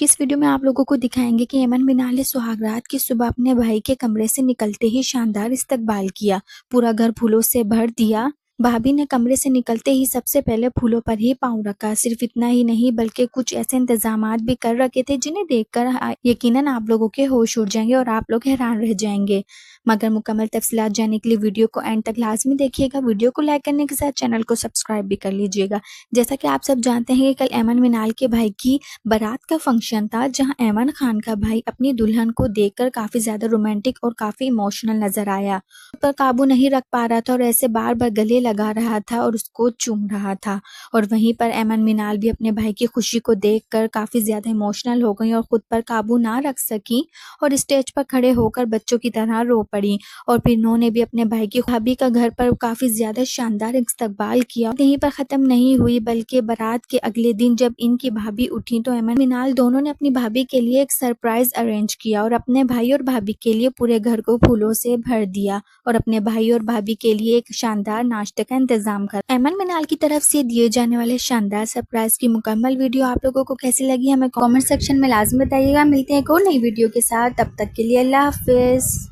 की इस वीडियो में आप लोगों को दिखाएंगे कि एमन मिनाल ने सुहागरात की सुबह अपने भाई के कमरे से निकलते ही शानदार इस्तकबाल किया। पूरा घर फूलों से भर दिया। भाभी ने कमरे से निकलते ही सबसे पहले फूलों पर ही पाँव रखा। सिर्फ इतना ही नहीं बल्कि कुछ ऐसे इंतजामात भी कर रखे थे जिन्हें देखकर यकीनन आप लोगों के होश उड़ जाएंगे और आप लोग हैरान रह जाएंगे। मगर मुकम्मल तफसीलात जानने के लिए वीडियो को एंड तक लाजमी देखिएगा। वीडियो को लाइक करने के साथ चैनल को सब्सक्राइब भी कर लीजिएगा। जैसा कि आप सब जानते हैं कि कल एमन मिनाल के भाई की बारात का फंक्शन था, जहां ऐमन खान का भाई अपनी दुल्हन को देखकर काफी ज्यादा रोमांटिक और काफी इमोशनल नजर आया। पर काबू नहीं रख पा रहा था और ऐसे बार बार गले लगा रहा था और उसको चूम रहा था। और वहीं पर ऐमन मिनाल भी अपने भाई की खुशी को देखकर काफी ज्यादा इमोशनल हो गई और खुद पर काबू ना रख सकी और स्टेज पर खड़े होकर बच्चों की तरह रो पड़ी। और फिर उन्होंने भी अपने भाई की भाभी का घर पर काफी ज्यादा शानदार इस्तकबाल किया। यहीं पर खत्म नहीं हुई बल्कि बारात के अगले दिन जब इनकी भाभी उठी तो ऐमन मिनाल दोनों ने अपनी भाभी के लिए एक सरप्राइज अरेंज किया और अपने भाई और भाभी के लिए पूरे घर को फूलों से भर दिया और अपने भाई और भाभी के लिए एक शानदार नाश्ते का इंतजाम कर। ऐमन मिनाल की तरफ से दिए जाने वाले शानदार सरप्राइज की मुकम्मल वीडियो आप लोगों को कैसी लगी हमें कमेंट सेक्शन में लाजमी बताइएगा। मिलते हैं एक और नई वीडियो के साथ, तब तक के लिए अल्लाह हाफिज।